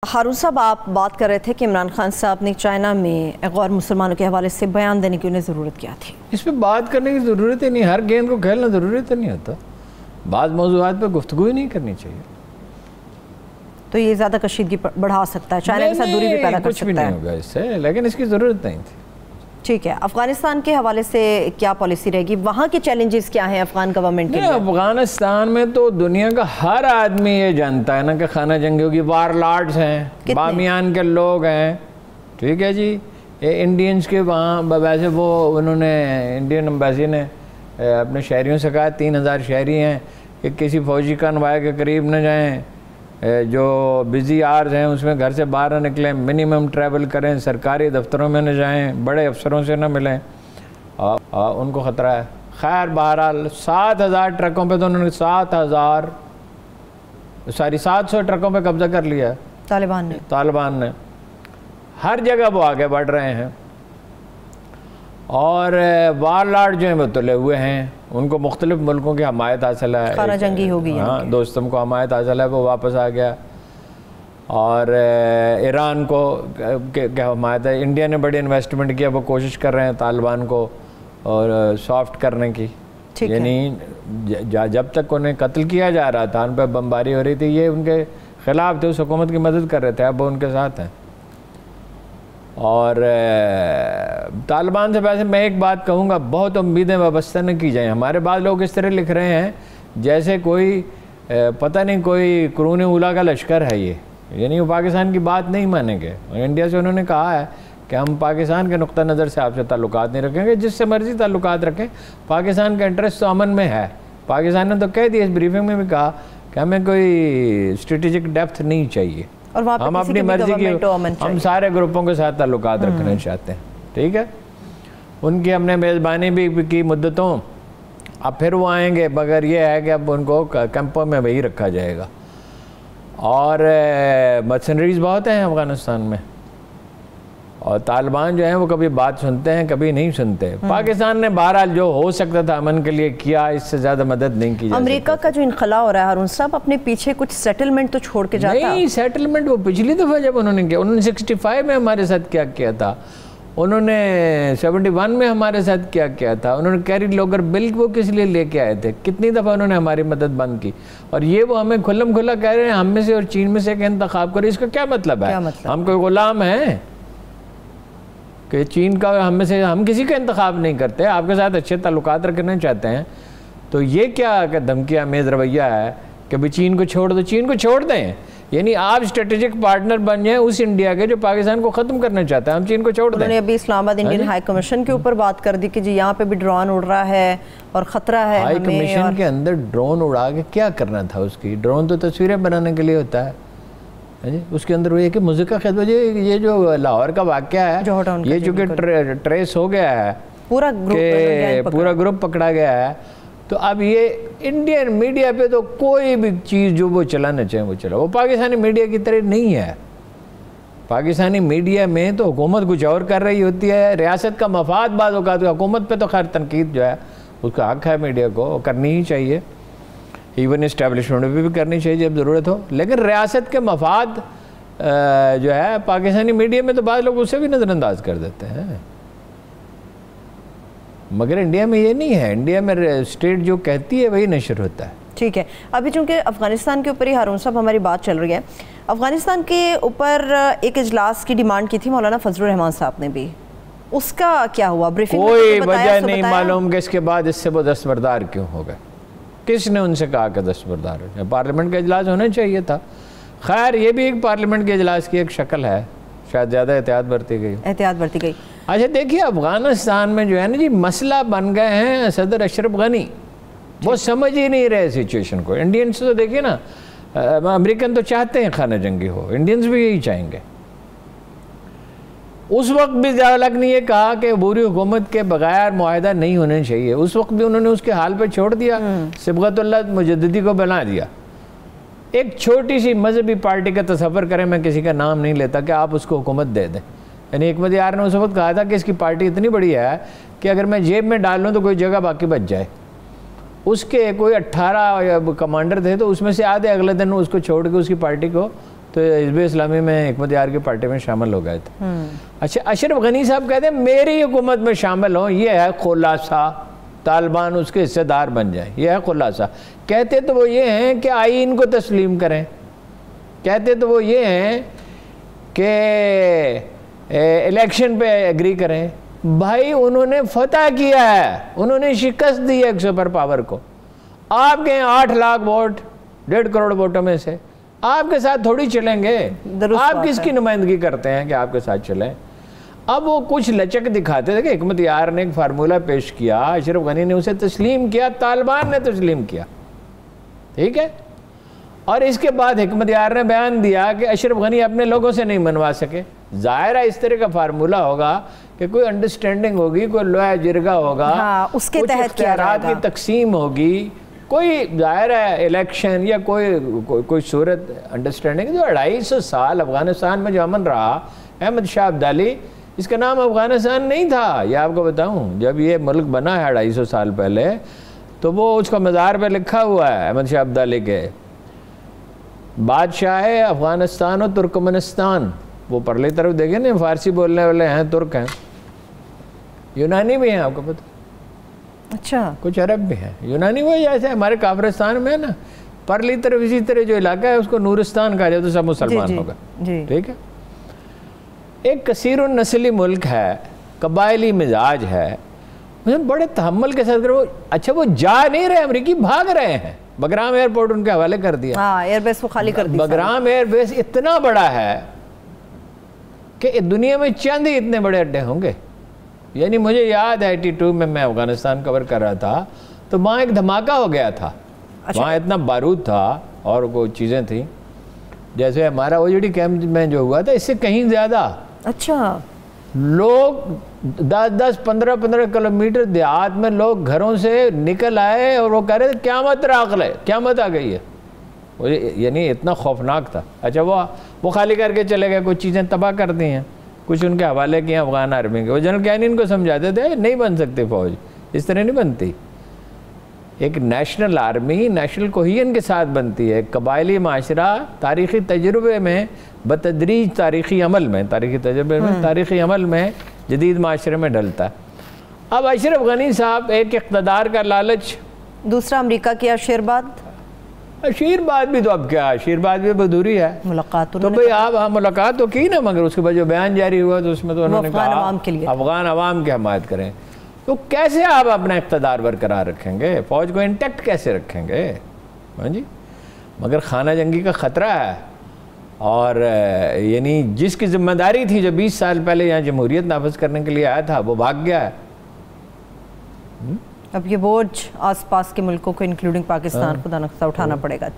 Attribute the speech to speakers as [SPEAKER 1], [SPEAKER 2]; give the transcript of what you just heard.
[SPEAKER 1] ہارون صاحب، آپ بات کر رہے تھے کہ عمران خان صاحب نے چائنا میں غیر مسلمانوں کے حوالے سے بیان دینے کی انہیں ضرورت کیا تھی؟
[SPEAKER 2] اس پہ بات کرنے کی ضرورت ہی نہیں، ہر گیند کو کھیلنا ضروری تو نہیں ہوتا، بعض موضوعات پہ گفتگو ہی نہیں کرنی چاہیے۔
[SPEAKER 1] تو یہ زیادہ کشیدگی بڑھا سکتا ہے، چائنا کے ساتھ دوری بھی پیدا کر سکتا ہے؟
[SPEAKER 2] کچھ بھی نہیں ہوگا اس سے، لیکن اس کی ضرورت نہیں تھی۔
[SPEAKER 1] ٹھیک ہے، افغانستان کے حوالے سے کیا پالیسی رہے گی؟ وہاں کے چیلنجز کیا ہیں افغان گورنمنٹ کے لیے؟
[SPEAKER 2] افغانستان میں تو دنیا کا ہر آدمی یہ جانتا ہے نا کہ خانہ جنگیوں کی وار لارڈز ہیں، بامیان کے لوگ ہیں، ٹھیک ہے جی۔ انڈینز کے وہاں ویسے وہ انہوں نے انڈین امبیسی نے اپنے شہریوں سے کہا 3000 شہری ہیں کہ کسی فوجی کنوائے کے قریب نہ جائیں، جو بزی آرز ہیں اس میں گھر سے باہر نہ نکلیں، منیمم ٹریول کریں، سرکاری دفتروں میں نہ جائیں، بڑے افسروں سے نہ ملیں، ان کو خطرہ ہے۔ خیر بہرحال 7000 ٹرکوں پہ تو انہوں نے 700 ٹرکوں پہ قبضہ کر لیا ہے طالبان نے۔ ہر جگہ وہ آگے بڑھ رہے ہیں اور وار لارڈ جو ہیں وہ تلے ہوئے ہیں، ان کو مختلف ملکوں کی حمایت حاصل ہے،
[SPEAKER 1] خانہ جنگی ہوگی،
[SPEAKER 2] ہاں دوستوں کو حمایت حاصل ہے، وہ واپس آ گیا۔ اور ایران کو کیا حمایت ہے، انڈیا نے بڑی انویسٹمنٹ کیا، وہ کوشش کر رہے ہیں طالبان کو اور سافٹ کرنے کی، یعنی جب تک انہیں قتل کیا جا رہا تھا، ان پہ بمباری ہو رہی تھی، یہ ان کے خلاف تھے، اس حکومت کی مدد کر رہے تھے، اب وہ ان کے ساتھ ہیں۔ اور طالبان سے ویسے میں ایک بات کہوں گا، بہت امیدیں وابستہ نہ کی جائیں۔ ہمارے بعض لوگ اس طرح لکھ رہے ہیں جیسے کوئی پتہ نہیں کوئی قرون اولیٰ کا لشکر ہے یہ، یعنی وہ پاکستان کی بات نہیں مانیں گے۔ انڈیا سے انہوں نے کہا ہے کہ ہم پاکستان کے نقطہ نظر سے آپ سے تعلقات نہیں رکھیں گے، جس سے مرضی تعلقات رکھیں، پاکستان کا انٹرسٹ تو امن میں ہے۔ پاکستان نے تو کہہ دیا، اس بریفنگ میں بھی کہا کہ ہمیں کوئی اسٹریٹجک ڈیپتھ نہیں چاہیے، ہم اپنی مرضی کی، ہم سارے گروپوں کے ساتھ تعلقات رکھنا چاہتے ہیں، ٹھیک ہے۔ ان کی ہم نے میزبانی بھی کی مدتوں، اب پھر وہ آئیں گے، مگر یہ ہے کہ اب ان کو کیمپوں میں وہی رکھا جائے گا۔ اور مرسنریز بہت ہیں افغانستان میں، اور طالبان جو ہیں وہ کبھی بات سنتے ہیں کبھی نہیں سنتے۔ پاکستان نے بہرحال جو ہو سکتا تھا امن کے لیے کیا، اس سے زیادہ مدد نہیں کی جا سکتی۔
[SPEAKER 1] امریکہ کا جو انخلا ہو رہا ہے ہارون صاحب، اپنے پیچھے کچھ سیٹلمنٹ تو چھوڑ کے جاتا؟
[SPEAKER 2] نہیں، سیٹلمنٹ وہ پچھلی دفعہ جب انہوں نے کیا، انہوں نے 65 میں ہمارے ساتھ کیا کیا تھا، انہوں نے 71 میں ہمارے ساتھ کیا کیا تھا، انہوں نے کیری لوگر بل وہ کس لیے لے کے آئے تھے، کتنی دفعہ انہوں نے ہماری مدد بند کی، اور یہ وہ ہمیں کھلم کھلا کہہ رہے ہیں ہم میں سے اور چین میں سے کہ انتخاب کریں۔ اس کا کیا مطلب ہے؟ ہم کوئی غلام ہیں کہ چین کا ہم میں سے ہم کسی کا انتخاب نہیں کرتے، آپ کے ساتھ اچھے تعلقات رکھنا چاہتے ہیں، تو یہ کیا کہ دھمکی آمیز رویہ ہے کہ بھی چین کو چھوڑ دو؟ چین کو چھوڑ دیں، یعنی آپ اسٹریٹجک پارٹنر بن جائیں اس انڈیا کے جو پاکستان کو ختم کرنا چاہتا ہے، ہم چین کو چھوڑ دیں۔
[SPEAKER 1] انہوں نے ابھی اسلام آباد انڈین ہائی کمیشن کے اوپر بات کر دی کہ جی یہاں پہ بھی ڈرون اڑ رہا ہے اور خطرہ ہے ہمیں۔
[SPEAKER 2] ہائی کمیشن کے اندر ڈرون اڑا کے کیا کرنا تھا؟ اس کی ڈرون تو تصویریں بنانے کے لیے ہوتا ہے، اس کے اندر وہ یہ کہ موسیقی خدمت، یہ جو لاہور کا واقعہ ہے یہ چونکہ ٹریس ہو گیا ہے، پورا گروپ پکڑا گیا ہے، تو اب یہ انڈین میڈیا پہ تو کوئی بھی چیز جو وہ چلانا چاہیں وہ چلا، وہ پاکستانی میڈیا کی طرح نہیں ہے۔ پاکستانی میڈیا میں تو حکومت کچھ اور کر رہی ہوتی ہے، ریاست کا مفاد بعض اوقات، حکومت پہ تو خیر تنقید جو ہے اس کا حق ہے میڈیا کو کرنی ہی چاہیے، ایون اسٹیبلشمنٹ بھی کرنی چاہیے جب ضرورت ہو، لیکن ریاست کے مفاد جو ہے پاکستانی میڈیا میں تو بعض لوگ اسے بھی نظر انداز کر دیتے ہیں، مگر انڈیا میں یہ نہیں ہے، انڈیا میں اسٹیٹ جو کہتی ہے وہی نشر ہوتا ہے۔
[SPEAKER 1] ٹھیک ہے، ابھی چونکہ افغانستان کے اوپر ہی ہارون صاحب ہماری بات چل رہی ہے، افغانستان کے اوپر ایک اجلاس کی ڈیمانڈ کی تھی مولانا فضل الرحمان صاحب نے بھی، اس کا کیا ہوا؟ بریفنگ
[SPEAKER 2] کوئی وجہ نہیں معلوم کہ اس کے بعد اس سے وہ دستبردار کیوں ہو گئے، کس نے ان سے کہا کہ دستبردار ہو جائے؟ پارلیمنٹ کا اجلاس ہونا چاہیے تھا۔ خیر یہ بھی ایک پارلیمنٹ کے اجلاس کی ایک شکل ہے، شاید زیادہ احتیاط برتی گئی۔ اچھا دیکھیے، افغانستان میں جو ہے نا جی مسئلہ بن گئے ہیں صدر اشرف غنی، وہ سمجھ ہی نہیں رہے سچویشن کو۔ انڈینز تو دیکھیے نا، امریکن تو چاہتے ہیں خانہ جنگی ہو، انڈینز بھی یہی چاہیں گے۔ اس وقت بھی ضیاء نے یہ کہا کہ عبوری حکومت کے بغیر معاہدہ نہیں ہونا چاہیے، اس وقت بھی انہوں نے اس کے حال پہ چھوڑ دیا، صبغت اللہ مجددی کو بنا دیا۔ ایک چھوٹی سی مذہبی پارٹی کا تصور کریں، میں کسی کا نام نہیں لیتا، کہ آپ اس کو حکومت دے دیں، یعنی حکمت یار نے اس وقت کہا تھا کہ اس کی پارٹی اتنی بڑی ہے کہ اگر میں جیب میں ڈال لوں تو کوئی جگہ باقی بچ جائے۔ اس کے کوئی 18 کمانڈر تھے، تو اس میں سے آدھے اگلے دن اس کو چھوڑ کے اس کی پارٹی کو تو حزب اسلامی میں حکمت یار کی پارٹی میں شامل ہو گئے تھے. اچھا اشرف غنی صاحب کہتے ہیں میری حکومت میں شامل ہوں, یہ ہے خلاصہ, طالبان اس کے حصے دار بن جائیں, یہ ہے خلاصہ. کہتے تو وہ یہ ہیں کہ آئین کو تسلیم کریں, کہتے تو وہ یہ ہیں کہ الیکشن پہ ایگری کریں. بھائی انہوں نے فتح کیا ہے, انہوں نے شکست دی ہے ایک سپر پاور کو. آپ کے 8 لاکھ ووٹ 1.5 کروڑ ووٹوں میں سے آپ کے ساتھ تھوڑی چلیں گے. آپ کس کی نمائندگی کرتے ہیں کہ آپ کے ساتھ چلیں؟ اب وہ کچھ لچک دکھاتے تھے کہ حکمت یار نے ایک فارمولہ پیش کیا, اشرف غنی نے اسے تسلیم کیا, طالبان نے تسلیم کیا, ٹھیک ہے. اور اس کے بعد حکمت یار نے بیان دیا کہ اشرف غنی اپنے لوگوں سے نہیں منوا سکے. ظاہر ہے اس طرح کا فارمولہ ہوگا کہ کوئی انڈرسٹینڈنگ ہوگی, کوئی لوہا جرگا ہوگا,
[SPEAKER 1] اس کے
[SPEAKER 2] کچھ
[SPEAKER 1] تحت کیا
[SPEAKER 2] اختیارات کی تقسیم ہوگی, کوئی ظاہر ہے الیکشن یا کوئی صورت انڈرسٹینڈنگ. جو 250 سال افغانستان میں جو امن رہا, احمد شاہ عبدالی, اس کا نام افغانستان نہیں تھا. یہ آپ کو بتاؤں, جب یہ ملک بنا ہے 250 سال پہلے, تو وہ اس کا مزار پہ لکھا ہوا ہے احمد شاہ عبدالی کے, بادشاہ افغانستان و ترکمنستان. وہ پرلی طرف دیکھیں نا, فارسی بولنے والے ہیں, ترک ہیں, یونانی بھی ہیں, آپ کو پتہ.
[SPEAKER 1] اچھا,
[SPEAKER 2] کچھ عرب بھی ہیں. یونانی وہ جیسے ہمارے کافرستان میں نا, پرلی طرف اسی طرح جو علاقہ ہے اس کو نورستان کہا جائے تو سب مسلمان ہوگا, ٹھیک ہے. ایک کثیر النسلی ملک ہے, قبائلی مزاج ہے. مجھے بڑے تحمل کے ساتھ کرو. اچھا وہ جا نہیں رہے, امریکی بھاگ رہے ہیں, بگرام ایئرپورٹ ان کے حوالے کر دیا.
[SPEAKER 1] ہاں, ایئر بیس کو خالی کر دیا.
[SPEAKER 2] بگرام ایئر بیس اتنا بڑا ہے کہ دنیا میں چند ہی اتنے بڑے اڈے ہوں گے. یعنی مجھے یاد ہے 82 میں افغانستان کور کر رہا تھا, تو وہاں ایک دھماکہ ہو گیا تھا. وہاں اتنا بارود تھا اور کوئی چیزیں تھیں, جیسے ہمارا اوجڑی کیمپ میں جو ہوا تھا اس سے کہیں زیادہ.
[SPEAKER 1] اچھا,
[SPEAKER 2] لوگ 10-15 کلومیٹر دیہات میں لوگ گھروں سے نکل آئے اور وہ کہہ رہے تھے قیامت راغل ہے, قیامت آ گئی ہے. یعنی اتنا خوفناک تھا. اچھا وہ خالی کر کے چلے گئے, کچھ چیزیں تباہ کر دی ہیں, کچھ ان کے حوالے کیے افغان آرمی کے. وہ جنرل کینین کو سمجھاتے تھے نہیں بن سکتے فوج, اس طرح نہیں بنتی. ایک نیشنل آرمی نیشنل کوہین کے ساتھ بنتی ہے. قبائلی معاشرہ تاریخی تجربے میں بتدریج تاریخی عمل میں جدید معاشرے میں ڈلتا ہے. اب اشرف غنی صاحب ایک اقتدار کا لالچ,
[SPEAKER 1] دوسرا امریکہ کی آشیرواد
[SPEAKER 2] بھی, تو اب کیا آشیرواد بھی بدوری ہے.
[SPEAKER 1] ملاقات
[SPEAKER 2] تو بھئی آپ ملاقات تو کی نا, مگر اس کے بعد جو بیان جاری ہوا تو اس میں تو انہوں نے کہا افغان عوام کی حمایت کریں. تو کیسے آپ اپنا اقتدار برقرار رکھیں گے, فوج کو انٹیکٹ کیسے رکھیں گے؟ ہاں جی, مگر خانہ جنگی کا خطرہ ہے. اور یعنی جس کی ذمہ داری تھی جو 20 سال پہلے یہاں جمہوریت نافذ کرنے کے لیے آیا تھا, وہ بھاگ گیا ہے.
[SPEAKER 1] اب یہ بوجھ آس پاس کے ملکوں کو انکلوڈنگ پاکستان خدا نخواستہ اٹھانا پڑے گا. ٹھیک.